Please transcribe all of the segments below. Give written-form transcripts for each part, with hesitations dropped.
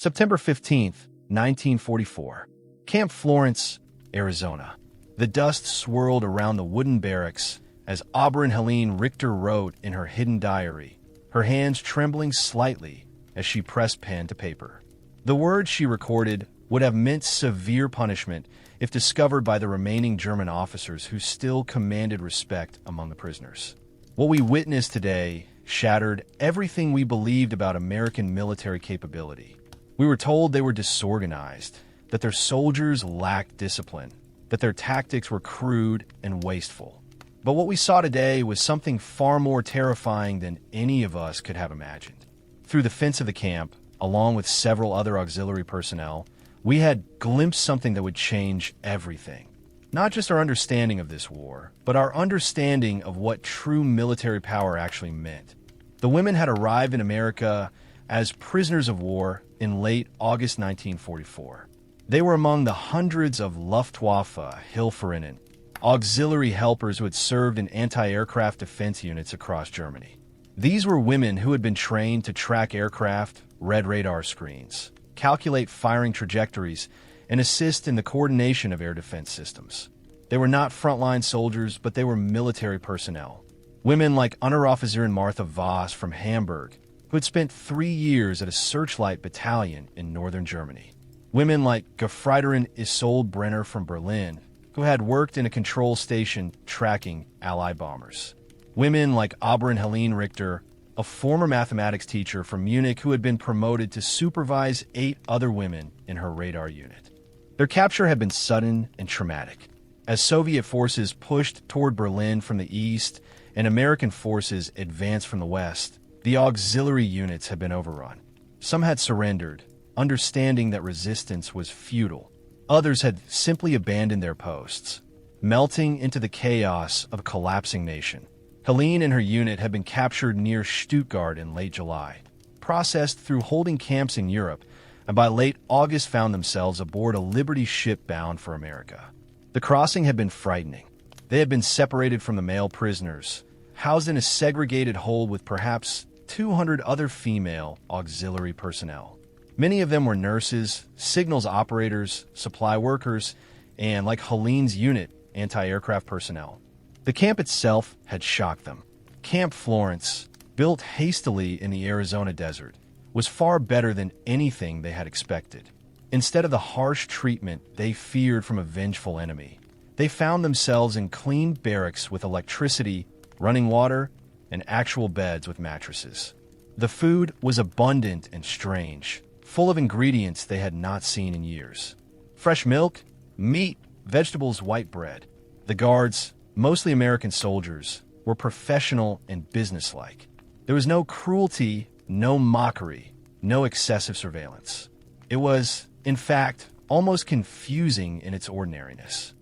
September 15th, 1944. Camp Florence, Arizona. The dust swirled around the wooden barracks as Auburn Helene Richter wrote in her hidden diary, her hands trembling slightly as she pressed pen to paper. The words she recorded would have meant severe punishment if discovered by the remaining German officers who still commanded respect among the prisoners. What we witnessed today shattered everything we believed about American military capability. We were told they were disorganized, that their soldiers lacked discipline, that their tactics were crude and wasteful. But what we saw today was something far more terrifying than any of us could have imagined. Through the fence of the camp, along with several other auxiliary personnel, we had glimpsed something that would change everything. Not just our understanding of this war, but our understanding of what true military power actually meant. The women had arrived in America as prisoners of war in late August 1944. They were among the hundreds of Luftwaffe Hilferinnen, auxiliary helpers who had served in anti-aircraft defense units across Germany. These were women who had been trained to track aircraft, read radar screens, calculate firing trajectories, and assist in the coordination of air defense systems. They were not frontline soldiers, but they were military personnel. Women like Unteroffizier Martha Voss from Hamburg, who had spent 3 years at a searchlight battalion in northern Germany. Women like Gefreiterin Isolde Brenner from Berlin, who had worked in a control station tracking Allied bombers. Women like Auburn Helene Richter, a former mathematics teacher from Munich who had been promoted to supervise 8 other women in her radar unit. Their capture had been sudden and traumatic. As Soviet forces pushed toward Berlin from the east and American forces advanced from the west, the auxiliary units had been overrun. Some had surrendered, understanding that resistance was futile. Others had simply abandoned their posts, melting into the chaos of a collapsing nation. Helene and her unit had been captured near Stuttgart in late July, processed through holding camps in Europe, and by late August found themselves aboard a Liberty ship bound for America. The crossing had been frightening. They had been separated from the male prisoners, housed in a segregated hold with perhaps 200 other female auxiliary personnel. Many of them were nurses, signals operators, supply workers, and, like Helene's unit, anti-aircraft personnel. The camp itself had shocked them. Camp Florence, built hastily in the Arizona desert, was far better than anything they had expected. Instead of the harsh treatment they feared from a vengeful enemy, they found themselves in clean barracks with electricity, running water, and actual beds with mattresses. The food was abundant and strange, full of ingredients they had not seen in years. Fresh milk, meat, vegetables, white bread. The guards, mostly American soldiers, were professional and businesslike. There was no cruelty, no mockery, no excessive surveillance. It was, in fact, almost confusing in its ordinariness.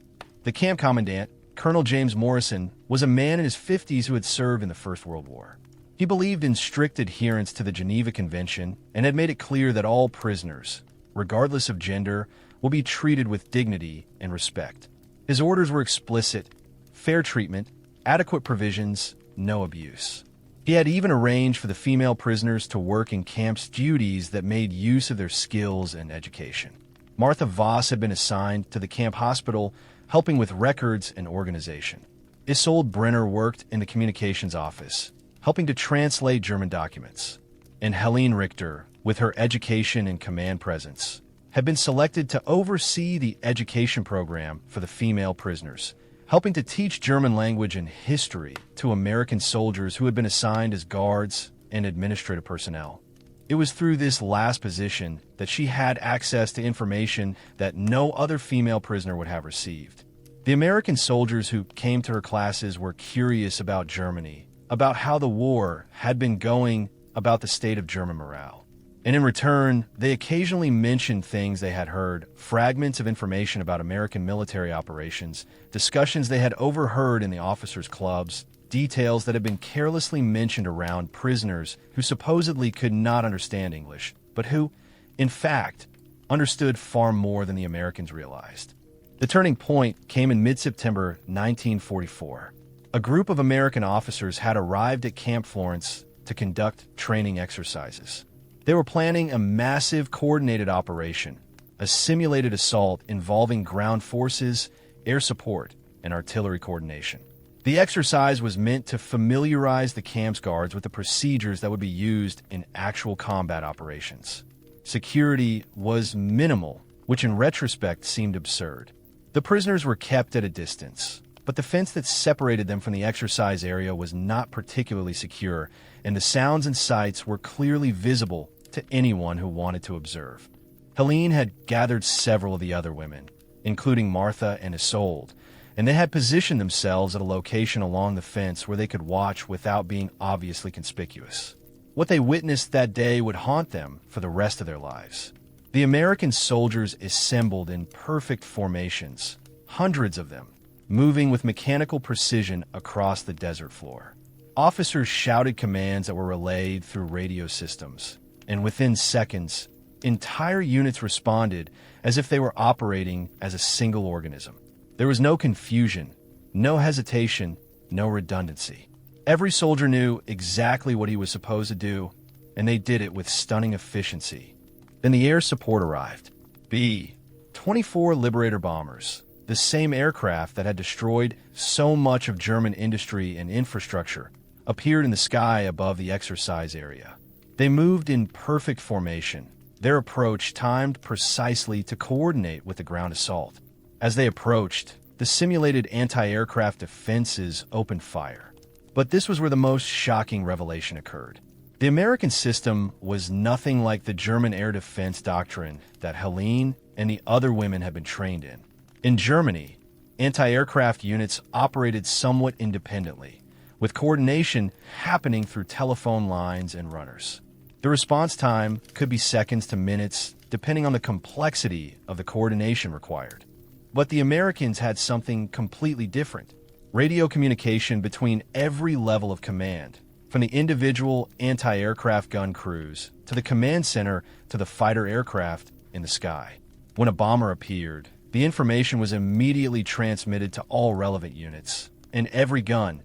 The camp commandant, Colonel James Morrison, was a man in his 50s who had served in the First World War. He believed in strict adherence to the Geneva Convention and had made it clear that all prisoners, regardless of gender, will be treated with dignity and respect. His orders were explicit: fair treatment, adequate provisions, no abuse. He had even arranged for the female prisoners to work in camp's duties that made use of their skills and education. Martha Voss had been assigned to the camp hospital, helping with records and organization. Isolde Brenner worked in the communications office, helping to translate German documents. And Helene Richter, with her education and command presence, had been selected to oversee the education program for the female prisoners, helping to teach German language and history to American soldiers who had been assigned as guards and administrative personnel. It was through this last position that she had access to information that no other female prisoner would have received. The American soldiers who came to her classes were curious about Germany, about how the war had been going, about the state of German morale. And in return, they occasionally mentioned things they had heard, fragments of information about American military operations, discussions they had overheard in the officers' clubs, details that had been carelessly mentioned around prisoners who supposedly could not understand English, but who, in fact, understood far more than the Americans realized. The turning point came in mid-September 1944. A group of American officers had arrived at Camp Florence to conduct training exercises. They were planning a massive coordinated operation, a simulated assault involving ground forces, air support, and artillery coordination. The exercise was meant to familiarize the camp's guards with the procedures that would be used in actual combat operations. Security was minimal, which in retrospect seemed absurd. The prisoners were kept at a distance, but the fence that separated them from the exercise area was not particularly secure, and the sounds and sights were clearly visible to anyone who wanted to observe. Helene had gathered several of the other women, including Martha and Isolde, and they had positioned themselves at a location along the fence where they could watch without being obviously conspicuous. What they witnessed that day would haunt them for the rest of their lives. The American soldiers assembled in perfect formations, hundreds of them, moving with mechanical precision across the desert floor. Officers shouted commands that were relayed through radio systems, and within seconds, entire units responded as if they were operating as a single organism. There was no confusion, no hesitation, no redundancy. Every soldier knew exactly what he was supposed to do, and they did it with stunning efficiency. Then the air support arrived. B-24 Liberator bombers, the same aircraft that had destroyed so much of German industry and infrastructure, appeared in the sky above the exercise area. They moved in perfect formation, their approach timed precisely to coordinate with the ground assault. As they approached, the simulated anti-aircraft defenses opened fire. But this was where the most shocking revelation occurred. The American system was nothing like the German air defense doctrine that Helene and the other women had been trained in. In Germany, anti-aircraft units operated somewhat independently, with coordination happening through telephone lines and runners. The response time could be seconds to minutes, depending on the complexity of the coordination required. But the Americans had something completely different: radio communication between every level of command, from the individual anti-aircraft gun crews to the command center to the fighter aircraft in the sky. When a bomber appeared, the information was immediately transmitted to all relevant units, and every gun,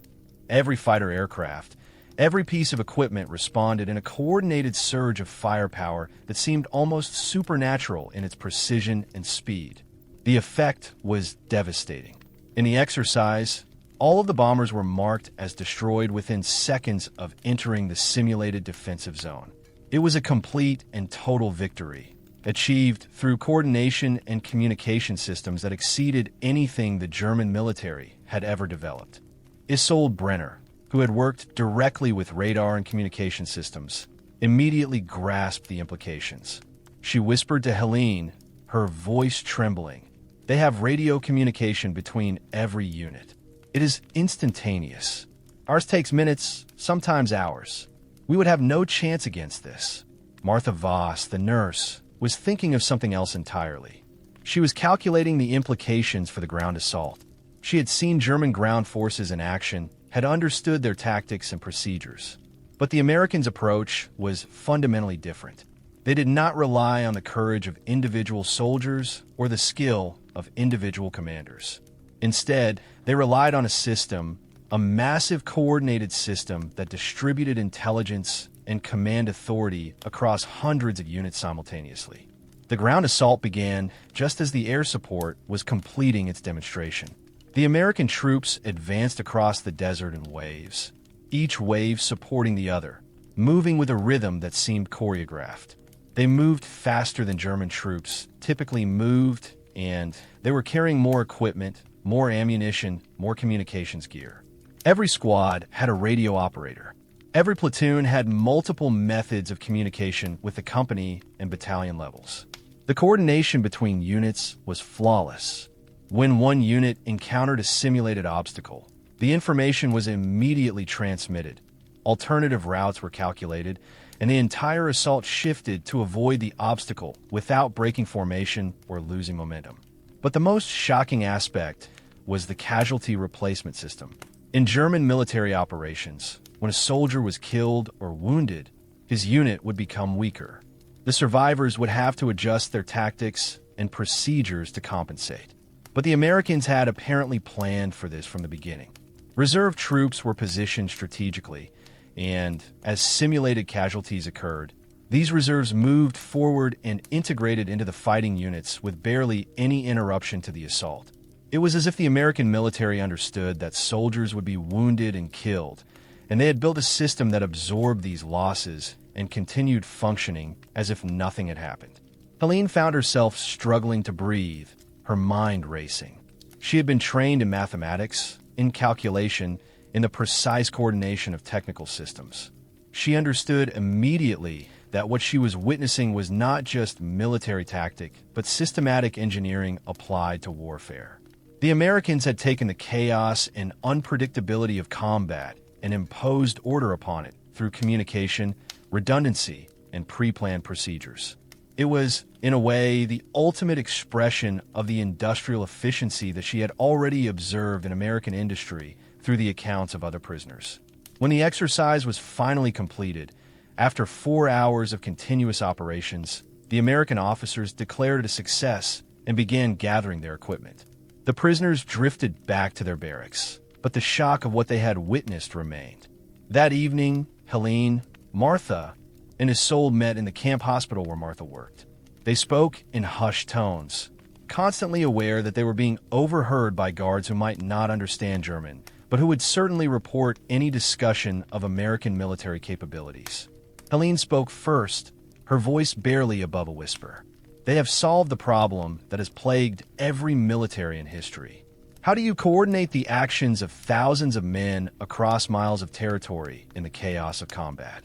every fighter aircraft, every piece of equipment responded in a coordinated surge of firepower that seemed almost supernatural in its precision and speed. The effect was devastating. In the exercise, all of the bombers were marked as destroyed within seconds of entering the simulated defensive zone. It was a complete and total victory, achieved through coordination and communication systems that exceeded anything the German military had ever developed. Isolde Brenner, who had worked directly with radar and communication systems, immediately grasped the implications. She whispered to Helene, her voice trembling, "They have radio communication between every unit. It is instantaneous. Ours takes minutes, sometimes hours. We would have no chance against this." Martha Voss, the nurse, was thinking of something else entirely. She was calculating the implications for the ground assault. She had seen German ground forces in action, had understood their tactics and procedures. But the Americans' approach was fundamentally different. They did not rely on the courage of individual soldiers or the skill of individual commanders. Instead, they relied on a system, a massive coordinated system that distributed intelligence and command authority across hundreds of units simultaneously. The ground assault began just as the air support was completing its demonstration. The American troops advanced across the desert in waves, each wave supporting the other, moving with a rhythm that seemed choreographed. They moved faster than German troops typically moved, and they were carrying more equipment, more ammunition, more communications gear. Every squad had a radio operator. Every platoon had multiple methods of communication with the company and battalion levels. The coordination between units was flawless. When one unit encountered a simulated obstacle, the information was immediately transmitted. Alternative routes were calculated, and the entire assault shifted to avoid the obstacle without breaking formation or losing momentum. But the most shocking aspect was the casualty replacement system. In German military operations, when a soldier was killed or wounded, his unit would become weaker. The survivors would have to adjust their tactics and procedures to compensate. But the Americans had apparently planned for this from the beginning. Reserve troops were positioned strategically, and as simulated casualties occurred, These reserves moved forward and integrated into the fighting units with barely any interruption to the assault. It was as if the American military understood that soldiers would be wounded and killed, and they had built a system that absorbed these losses and continued functioning as if nothing had happened. Helene found herself struggling to breathe, her mind racing. She had been trained in mathematics, in calculation, in the precise coordination of technical systems. She understood immediately that what she was witnessing was not just military tactic, but systematic engineering applied to warfare. The Americans had taken the chaos and unpredictability of combat and imposed order upon it through communication, redundancy, and pre-planned procedures. It was, in a way, the ultimate expression of the industrial efficiency that she had already observed in American industry through the accounts of other prisoners. When the exercise was finally completed, after 4 hours of continuous operations, the American officers declared it a success and began gathering their equipment. The prisoners drifted back to their barracks, but the shock of what they had witnessed remained. That evening, Helene, Martha, and Isolde met in the camp hospital where Martha worked. They spoke in hushed tones, constantly aware that they were being overheard by guards who might not understand German, but who would certainly report any discussion of American military capabilities. Helene spoke first, her voice barely above a whisper. They have solved the problem that has plagued every military in history. How do you coordinate the actions of thousands of men across miles of territory in the chaos of combat?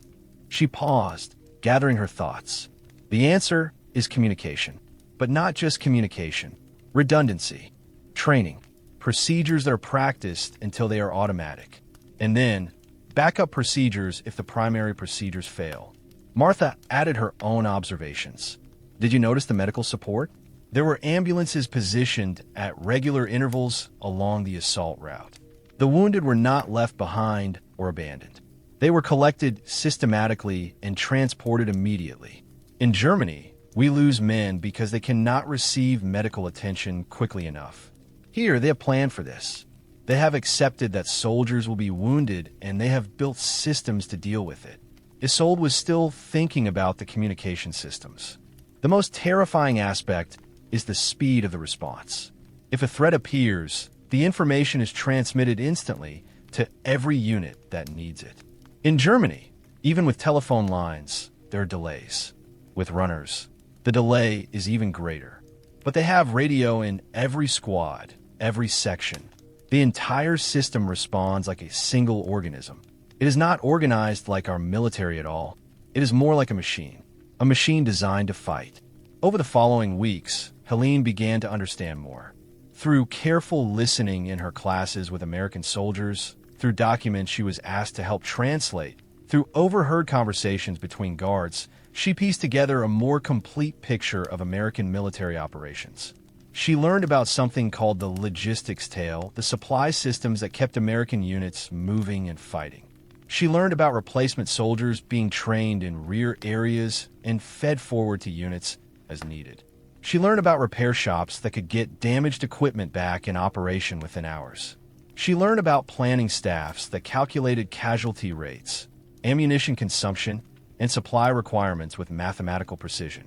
She paused, gathering her thoughts. The answer is communication, but not just communication. Redundancy, training, procedures that are practiced until they are automatic, and then backup procedures if the primary procedures fail. Martha added her own observations. Did you notice the medical support? There were ambulances positioned at regular intervals along the assault route. The wounded were not left behind or abandoned. They were collected systematically and transported immediately. In Germany, we lose men because they cannot receive medical attention quickly enough. Here, they have planned for this. They have accepted that soldiers will be wounded, and they have built systems to deal with it. Isolde was still thinking about the communication systems. The most terrifying aspect is the speed of the response. If a threat appears, the information is transmitted instantly to every unit that needs it. In Germany, even with telephone lines, there are delays. With runners, the delay is even greater. But they have radio in every squad, every section. The entire system responds like a single organism. It is not organized like our military at all. It is more like a machine designed to fight. Over the following weeks, Helene began to understand more. Through careful listening in her classes with American soldiers, through documents she was asked to help translate, through overheard conversations between guards, she pieced together a more complete picture of American military operations. She learned about something called the logistics tail, the supply systems that kept American units moving and fighting. She learned about replacement soldiers being trained in rear areas and fed forward to units as needed. She learned about repair shops that could get damaged equipment back in operation within hours. She learned about planning staffs that calculated casualty rates, ammunition consumption, and supply requirements with mathematical precision.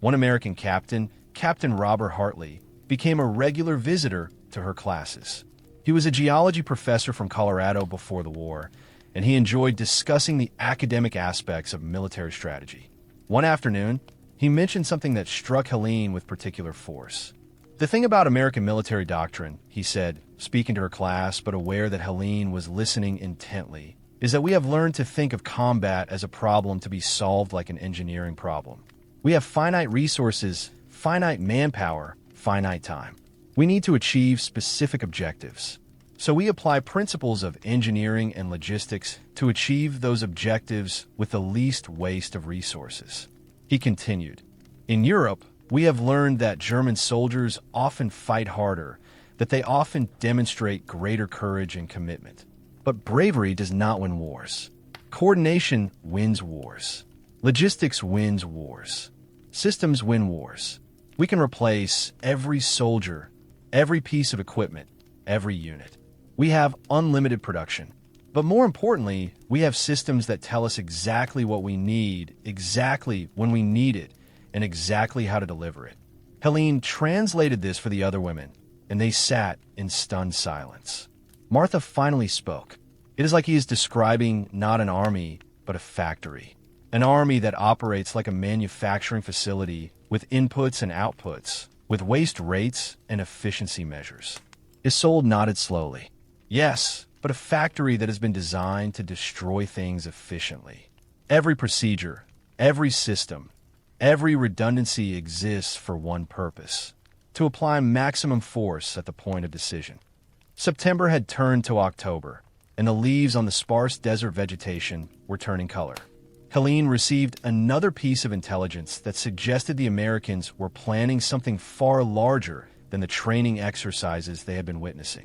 One American captain, Captain Robert Hartley, became a regular visitor to her classes. He was a geology professor from Colorado before the war, and he enjoyed discussing the academic aspects of military strategy. One afternoon, he mentioned something that struck Helene with particular force. The thing about American military doctrine, he said, speaking to her class but aware that Helene was listening intently, is that we have learned to think of combat as a problem to be solved like an engineering problem. We have finite resources, finite manpower, finite time. We need to achieve specific objectives. So we apply principles of engineering and logistics to achieve those objectives with the least waste of resources. He continued, in Europe, we have learned that German soldiers often fight harder, that they often demonstrate greater courage and commitment. But bravery does not win wars. Coordination wins wars. Logistics wins wars. Systems win wars. We can replace every soldier, every piece of equipment, every unit. We have unlimited production. But more importantly, we have systems that tell us exactly what we need, exactly when we need it, and exactly how to deliver it. Helene translated this for the other women, and they sat in stunned silence. Martha finally spoke. It is like he is describing not an army, but a factory. An army that operates like a manufacturing facility with inputs and outputs, with waste rates and efficiency measures. Isolde nodded slowly. Yes, but a factory that has been designed to destroy things efficiently. Every procedure, every system, every redundancy exists for one purpose: to apply maximum force at the point of decision. September had turned to October, and the leaves on the sparse desert vegetation were turning color. Helene received another piece of intelligence that suggested the Americans were planning something far larger than the training exercises they had been witnessing.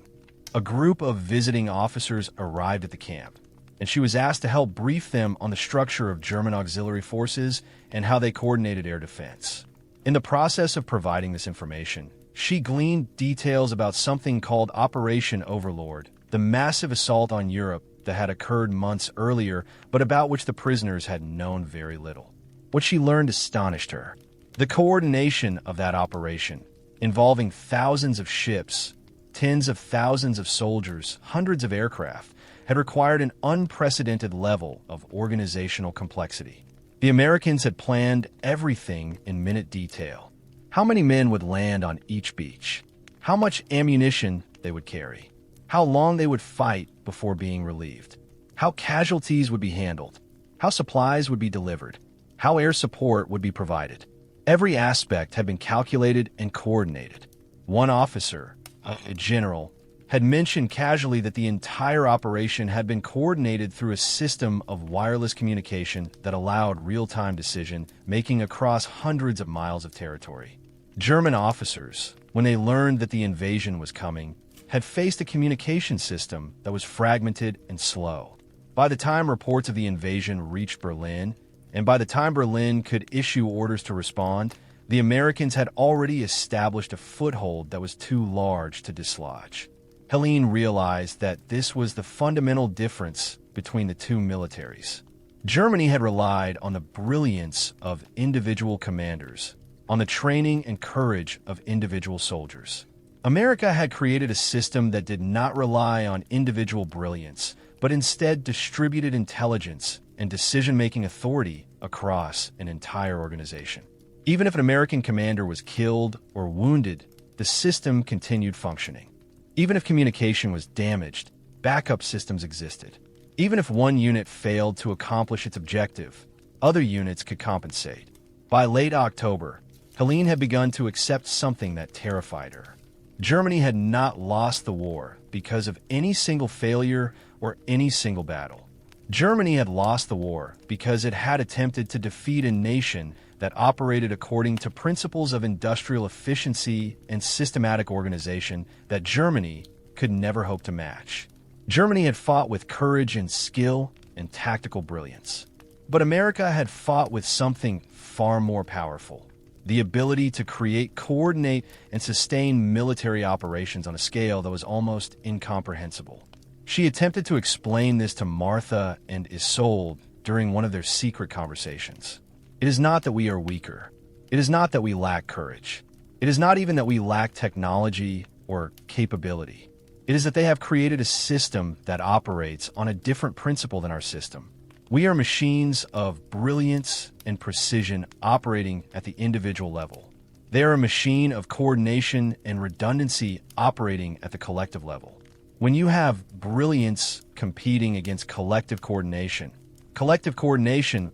A group of visiting officers arrived at the camp, and she was asked to help brief them on the structure of German auxiliary forces and how they coordinated air defense. In the process of providing this information, she gleaned details about something called Operation Overlord, the massive assault on Europe that had occurred months earlier, but about which the prisoners had known very little. What she learned astonished her. The coordination of that operation, involving thousands of ships, tens of thousands of soldiers, hundreds of aircraft, had required an unprecedented level of organizational complexity. The Americans had planned everything in minute detail. How many men would land on each beach? How much ammunition they would carry? How long they would fight before being relieved? How casualties would be handled? How supplies would be delivered? How air support would be provided? Every aspect had been calculated and coordinated. One officer, a general, had mentioned casually that the entire operation had been coordinated through a system of wireless communication that allowed real-time decision-making across hundreds of miles of territory. German officers, when they learned that the invasion was coming, had faced a communication system that was fragmented and slow. By the time reports of the invasion reached Berlin, and by the time Berlin could issue orders to respond, the Americans had already established a foothold that was too large to dislodge. Helene realized that this was the fundamental difference between the two militaries. Germany had relied on the brilliance of individual commanders, on the training and courage of individual soldiers. America had created a system that did not rely on individual brilliance, but instead distributed intelligence and decision-making authority across an entire organization. Even if an American commander was killed or wounded, the system continued functioning. Even if communication was damaged, backup systems existed. Even if one unit failed to accomplish its objective, other units could compensate. By late October, Helene had begun to accept something that terrified her. Germany had not lost the war because of any single failure or any single battle. Germany had lost the war because it had attempted to defeat a nation that operated according to principles of industrial efficiency and systematic organization that Germany could never hope to match. Germany had fought with courage and skill and tactical brilliance. But America had fought with something far more powerful: the ability to create, coordinate, and sustain military operations on a scale that was almost incomprehensible. She attempted to explain this to Martha and Isolde during one of their secret conversations. It is not that we are weaker. It is not that we lack courage. It is not even that we lack technology or capability. It is that they have created a system that operates on a different principle than our system. We are machines of brilliance and precision operating at the individual level. They are a machine of coordination and redundancy operating at the collective level. When you have brilliance competing against collective coordination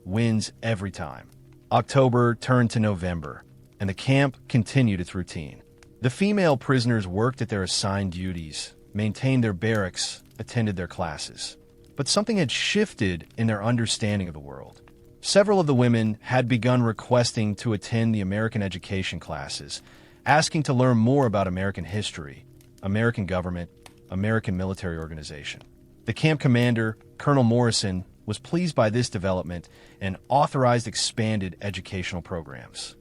wins every time. October turned to November, and the camp continued its routine. The female prisoners worked at their assigned duties, maintained their barracks, attended their classes. But something had shifted in their understanding of the world. Several of the women had begun requesting to attend the American education classes, asking to learn more about American history, American government, American military organization. The camp commander, Colonel Morrison, was pleased by this development and authorized expanded educational programs.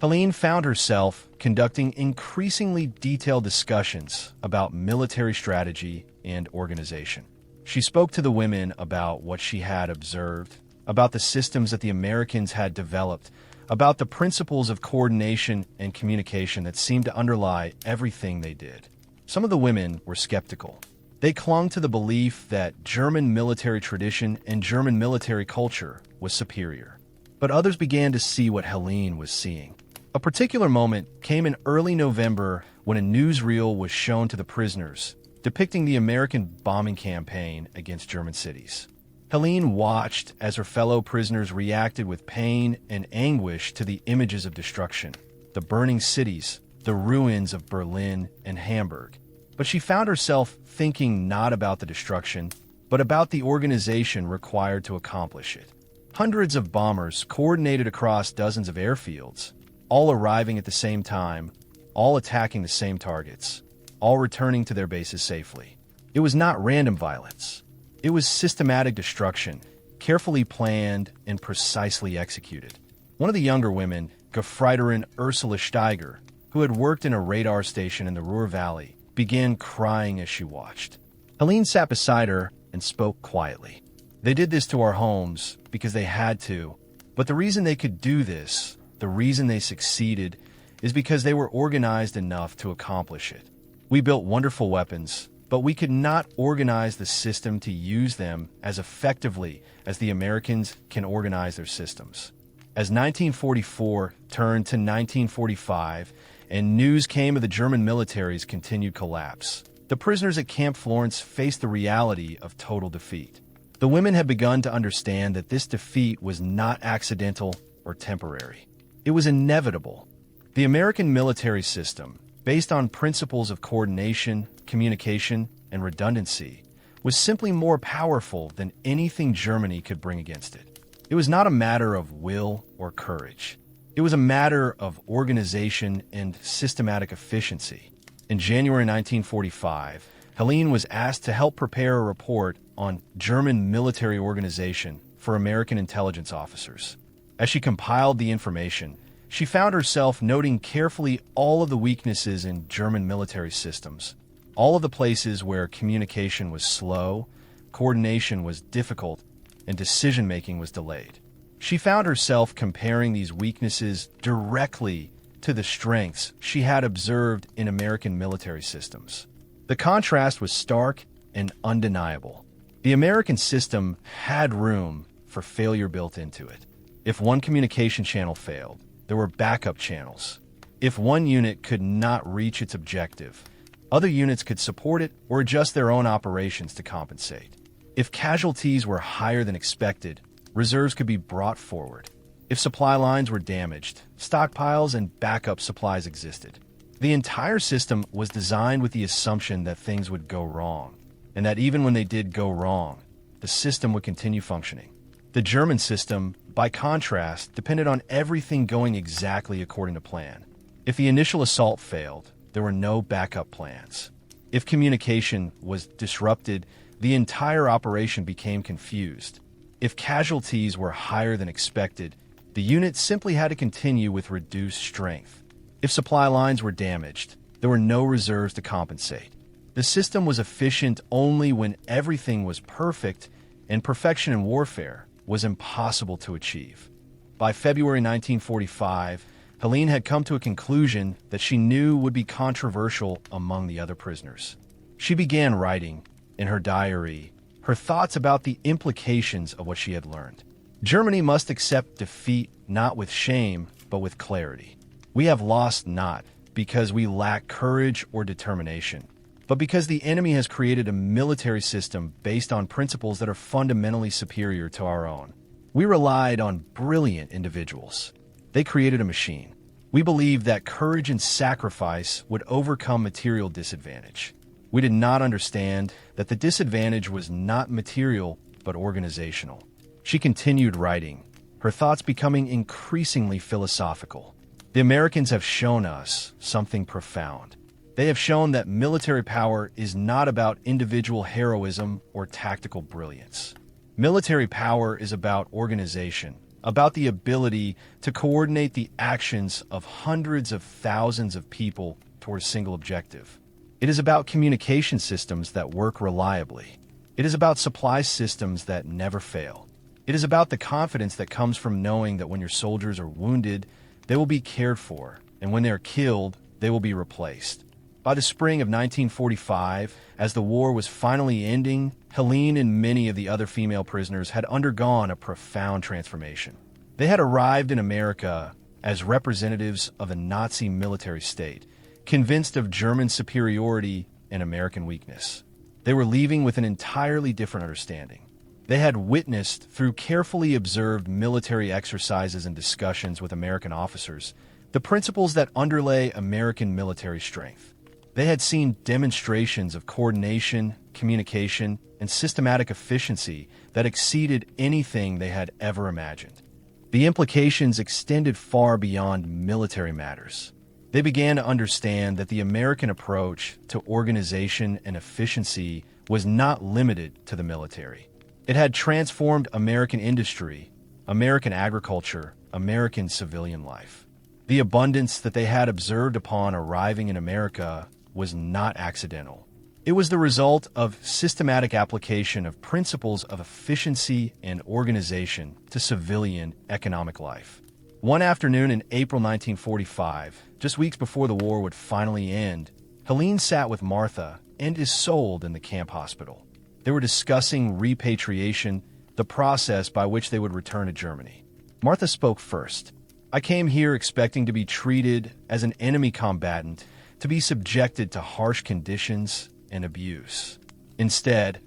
Helene found herself conducting increasingly detailed discussions about military strategy and organization. She spoke to the women about what she had observed, about the systems that the Americans had developed, about the principles of coordination and communication that seemed to underlie everything they did. Some of the women were skeptical. They clung to the belief that German military tradition and German military culture was superior. But others began to see what Helene was seeing. A particular moment came in early November when a newsreel was shown to the prisoners, depicting the American bombing campaign against German cities. Helene watched as her fellow prisoners reacted with pain and anguish to the images of destruction, the burning cities, the ruins of Berlin and Hamburg. But she found herself thinking not about the destruction, but about the organization required to accomplish it. Hundreds of bombers coordinated across dozens of airfields, all arriving at the same time, all attacking the same targets, all returning to their bases safely. It was not random violence. It was systematic destruction, carefully planned and precisely executed. One of the younger women, Gefreiterin Ursula Steiger, who had worked in a radar station in the Ruhr Valley, began crying as she watched. Helene sat beside her and spoke quietly. They did this to our homes because they had to, but the reason they could do this, the reason they succeeded, is because they were organized enough to accomplish it. We built wonderful weapons, but we could not organize the system to use them as effectively as the Americans can organize their systems. As 1944 turned to 1945 and news came of the German military's continued collapse, the prisoners at Camp Florence faced the reality of total defeat. The women had begun to understand that this defeat was not accidental or temporary. It was inevitable. The American military system, based on principles of coordination, communication, and redundancy, was simply more powerful than anything Germany could bring against it. It was not a matter of will or courage. It was a matter of organization and systematic efficiency. In January 1945, Helene was asked to help prepare a report on German military organization for American intelligence officers. As she compiled the information, she found herself noting carefully all of the weaknesses in German military systems, all of the places where communication was slow, coordination was difficult, and decision-making was delayed. She found herself comparing these weaknesses directly to the strengths she had observed in American military systems. The contrast was stark and undeniable. The American system had room for failure built into it. If one communication channel failed, there were backup channels. If one unit could not reach its objective, other units could support it or adjust their own operations to compensate. If casualties were higher than expected, reserves could be brought forward. If supply lines were damaged, stockpiles and backup supplies existed. The entire system was designed with the assumption that things would go wrong, and that even when they did go wrong, the system would continue functioning. The German system, by contrast, depended on everything going exactly according to plan. If the initial assault failed, there were no backup plans. If communication was disrupted, the entire operation became confused. If casualties were higher than expected, the unit simply had to continue with reduced strength. If supply lines were damaged, there were no reserves to compensate. The system was efficient only when everything was perfect, and perfection in warfare was impossible to achieve. By February 1945, Helene had come to a conclusion that she knew would be controversial among the other prisoners. She began writing, in her diary, her thoughts about the implications of what she had learned. Germany must accept defeat not with shame, but with clarity. We have lost not because we lack courage or determination, but because the enemy has created a military system based on principles that are fundamentally superior to our own. We relied on brilliant individuals. They created a machine. We believed that courage and sacrifice would overcome material disadvantage. We did not understand that the disadvantage was not material, but organizational. She continued writing, her thoughts becoming increasingly philosophical. The Americans have shown us something profound. They have shown that military power is not about individual heroism or tactical brilliance. Military power is about organization, about the ability to coordinate the actions of hundreds of thousands of people toward a single objective. It is about communication systems that work reliably. It is about supply systems that never fail. It is about the confidence that comes from knowing that when your soldiers are wounded, they will be cared for, and when they are killed, they will be replaced. By the spring of 1945, as the war was finally ending, Helene and many of the other female prisoners had undergone a profound transformation. They had arrived in America as representatives of a Nazi military state, convinced of German superiority and American weakness. They were leaving with an entirely different understanding. They had witnessed, through carefully observed military exercises and discussions with American officers, the principles that underlay American military strength. They had seen demonstrations of coordination, communication, and systematic efficiency that exceeded anything they had ever imagined. The implications extended far beyond military matters. They began to understand that the American approach to organization and efficiency was not limited to the military. It had transformed American industry, American agriculture, American civilian life. The abundance that they had observed upon arriving in America was not accidental. It was the result of systematic application of principles of efficiency and organization to civilian economic life. One afternoon in April 1945, just weeks before the war would finally end, Helene sat with Martha and Isolde in the camp hospital. They were discussing repatriation, the process by which they would return to Germany. Martha spoke first. "I came here expecting to be treated as an enemy combatant, to be subjected to harsh conditions and abuse. Instead,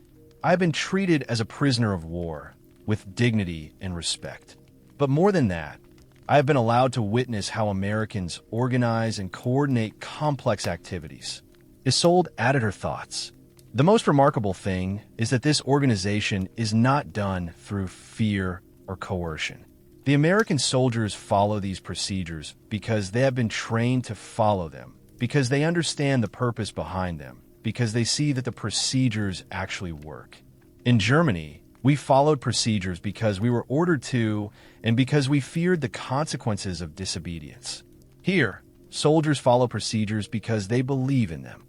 I have been treated as a prisoner of war, with dignity and respect. But more than that, I have been allowed to witness how Americans organize and coordinate complex activities." Isolde added her thoughts. "The most remarkable thing is that this organization is not done through fear or coercion. The American soldiers follow these procedures because they have been trained to follow them, because they understand the purpose behind them, because they see that the procedures actually work. In Germany, we followed procedures because we were ordered to and because we feared the consequences of disobedience. Here, soldiers follow procedures because they believe in them."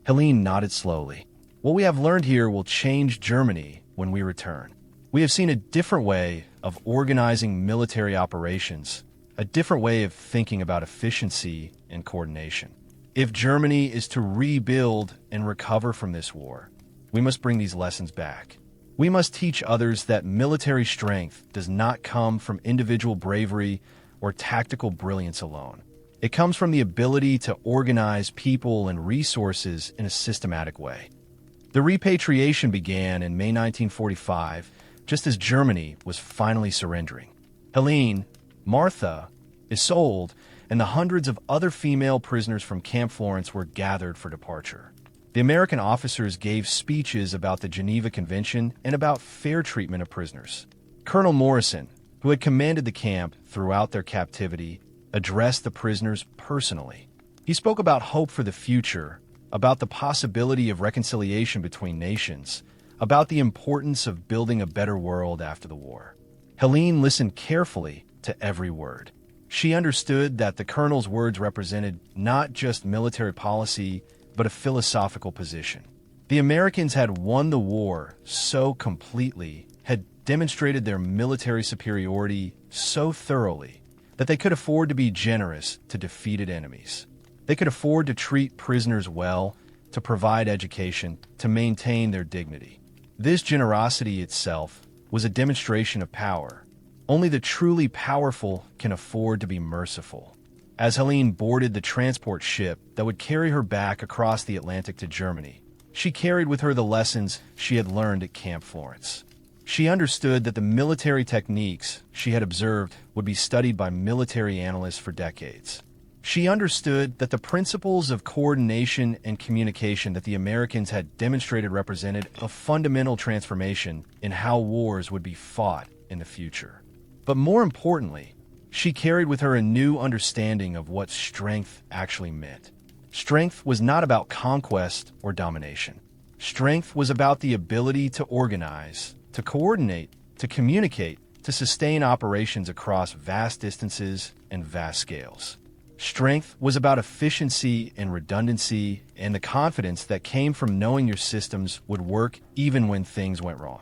Helene nodded slowly. "What we have learned here will change Germany when we return. We have seen a different way of organizing military operations, a different way of thinking about efficiency and coordination. If Germany is to rebuild and recover from this war, we must bring these lessons back. We must teach others that military strength does not come from individual bravery or tactical brilliance alone. It comes from the ability to organize people and resources in a systematic way." The repatriation began in May 1945, just as Germany was finally surrendering. Helene, Martha, Isolde, and the hundreds of other female prisoners from Camp Florence were gathered for departure. The American officers gave speeches about the Geneva Convention and about fair treatment of prisoners. Colonel Morrison, who had commanded the camp throughout their captivity, addressed the prisoners personally. He spoke about hope for the future, about the possibility of reconciliation between nations, about the importance of building a better world after the war. Helene listened carefully to every word. She understood that the colonel's words represented not just military policy, but a philosophical position. The Americans had won the war so completely, had demonstrated their military superiority so thoroughly, that they could afford to be generous to defeated enemies. They could afford to treat prisoners well, to provide education, to maintain their dignity. This generosity itself was a demonstration of power. Only the truly powerful can afford to be merciful. As Helene boarded the transport ship that would carry her back across the Atlantic to Germany, she carried with her the lessons she had learned at Camp Florence. She understood that the military techniques she had observed would be studied by military analysts for decades. She understood that the principles of coordination and communication that the Americans had demonstrated represented a fundamental transformation in how wars would be fought in the future. But more importantly, she carried with her a new understanding of what strength actually meant. Strength was not about conquest or domination. Strength was about the ability to organize, to coordinate, to communicate, to sustain operations across vast distances and vast scales. Strength was about efficiency and redundancy and the confidence that came from knowing your systems would work even when things went wrong.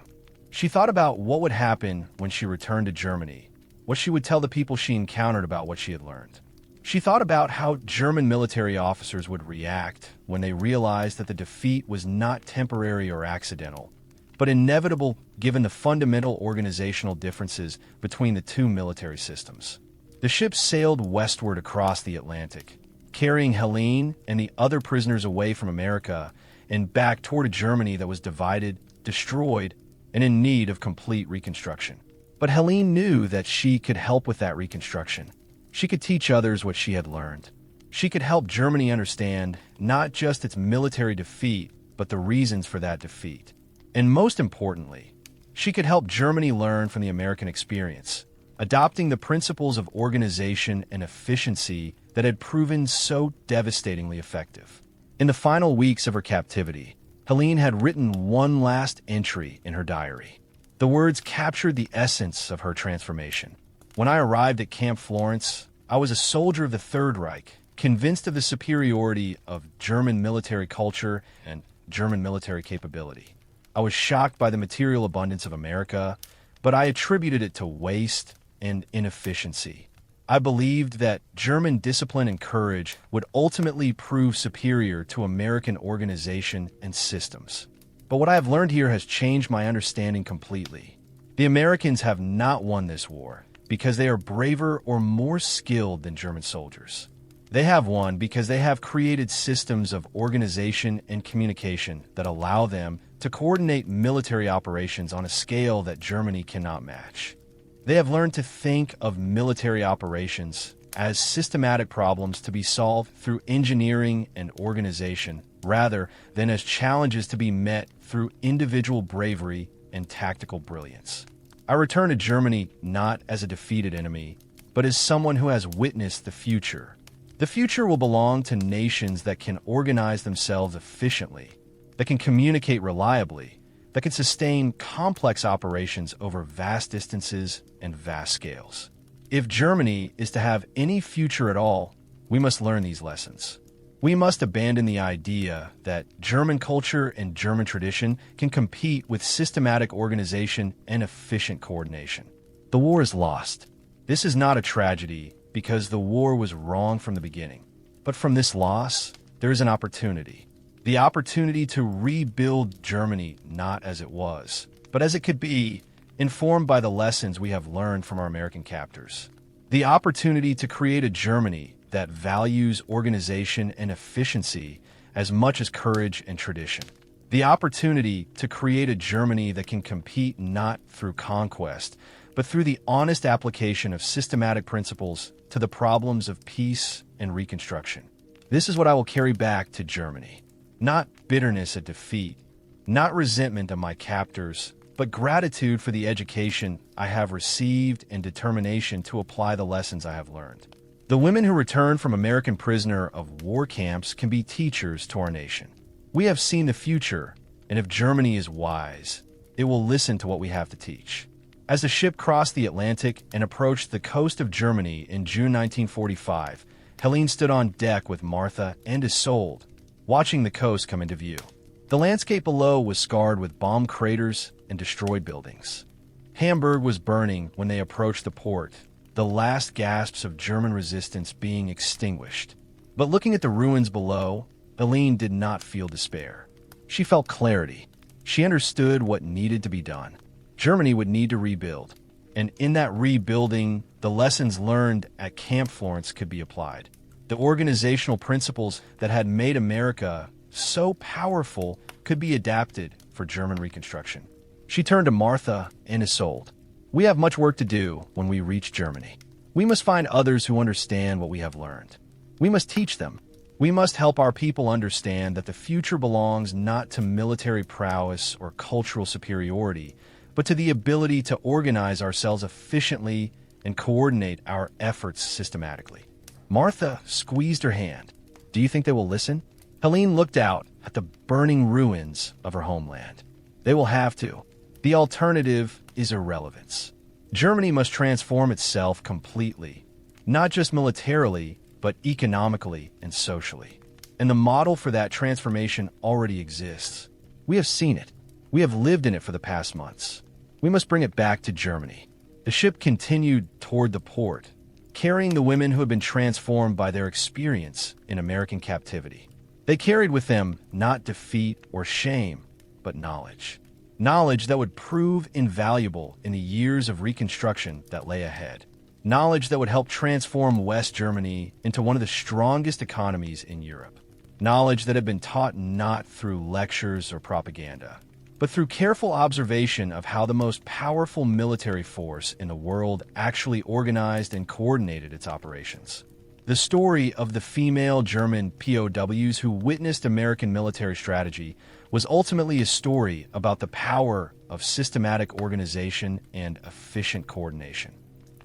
She thought about what would happen when she returned to Germany, what she would tell the people she encountered about what she had learned. She thought about how German military officers would react when they realized that the defeat was not temporary or accidental, but inevitable given the fundamental organizational differences between the two military systems. The ship sailed westward across the Atlantic, carrying Helene and the other prisoners away from America and back toward a Germany that was divided, destroyed, and in need of complete reconstruction. But Helene knew that she could help with that reconstruction. She could teach others what she had learned. She could help Germany understand not just its military defeat, but the reasons for that defeat. And most importantly, she could help Germany learn from the American experience, adopting the principles of organization and efficiency that had proven so devastatingly effective. In the final weeks of her captivity, Helene had written one last entry in her diary. The words captured the essence of her transformation. When I arrived at Camp Florence, I was a soldier of the Third Reich, convinced of the superiority of German military culture and German military capability. I was shocked by the material abundance of America, but I attributed it to waste and inefficiency. I believed that German discipline and courage would ultimately prove superior to American organization and systems. But what I have learned here has changed my understanding completely. The Americans have not won this war because they are braver or more skilled than German soldiers. They have won because they have created systems of organization and communication that allow them to coordinate military operations on a scale that Germany cannot match. They have learned to think of military operations as systematic problems to be solved through engineering and organization, rather than as challenges to be met through individual bravery and tactical brilliance. I return to Germany not as a defeated enemy, but as someone who has witnessed the future. The future will belong to nations that can organize themselves efficiently, that can communicate reliably, that can sustain complex operations over vast distances and vast scales. If Germany is to have any future at all, we must learn these lessons. We must abandon the idea that German culture and German tradition can compete with systematic organization and efficient coordination. The war is lost. This is not a tragedy because the war was wrong from the beginning. But from this loss, there is an opportunity. The opportunity to rebuild Germany not as it was, but as it could be, informed by the lessons we have learned from our American captors. The opportunity to create a Germany that values organization and efficiency as much as courage and tradition. The opportunity to create a Germany that can compete not through conquest, but through the honest application of systematic principles to the problems of peace and reconstruction. This is what I will carry back to Germany. Not bitterness at defeat, not resentment of my captors, but gratitude for the education I have received and determination to apply the lessons I have learned. The women who return from American prisoner of war camps can be teachers to our nation. We have seen the future, and if Germany is wise, it will listen to what we have to teach. As the ship crossed the Atlantic and approached the coast of Germany in June 1945, Helene stood on deck with Martha and Isolde, watching the coast come into view. The landscape below was scarred with bomb craters and destroyed buildings. Hamburg was burning when they approached the port, the last gasps of German resistance being extinguished. But looking at the ruins below, Helene did not feel despair. She felt clarity. She understood what needed to be done. Germany would need to rebuild, and in that rebuilding, the lessons learned at Camp Florence could be applied. The organizational principles that had made America so powerful could be adapted for German reconstruction. She turned to Martha and Isolde. We have much work to do when we reach Germany. We must find others who understand what we have learned. We must teach them. We must help our people understand that the future belongs not to military prowess or cultural superiority, but to the ability to organize ourselves efficiently and coordinate our efforts systematically. Martha squeezed her hand. Do you think they will listen? Helene looked out at the burning ruins of her homeland. They will have to. The alternative is irrelevance. Germany must transform itself completely, not just militarily, but economically and socially. And the model for that transformation already exists. We have seen it. We have lived in it for the past months. We must bring it back to Germany. The ship continued toward the port, carrying the women who had been transformed by their experience in American captivity. They carried with them not defeat or shame, but knowledge. Knowledge that would prove invaluable in the years of reconstruction that lay ahead. Knowledge that would help transform West Germany into one of the strongest economies in Europe. Knowledge that had been taught not through lectures or propaganda, but through careful observation of how the most powerful military force in the world actually organized and coordinated its operations. The story of the female German POWs who witnessed American military strategy was ultimately a story about the power of systematic organization and efficient coordination.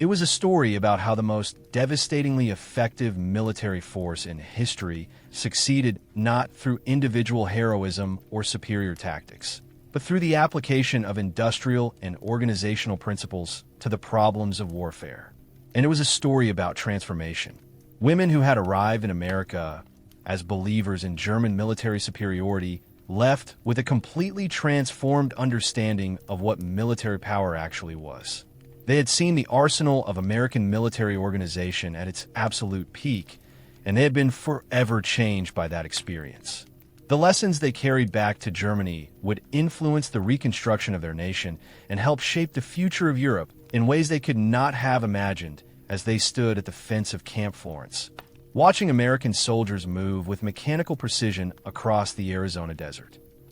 It was a story about how the most devastatingly effective military force in history succeeded not through individual heroism or superior tactics, but through the application of industrial and organizational principles to the problems of warfare. And it was a story about transformation. Women who had arrived in America as believers in German military superiority left with a completely transformed understanding of what military power actually was. They had seen the arsenal of American military organization at its absolute peak, and they had been forever changed by that experience. The lessons they carried back to Germany would influence the reconstruction of their nation and help shape the future of Europe in ways they could not have imagined as they stood at the fence of Camp Florence, watching American soldiers move with mechanical precision across the Arizona desert.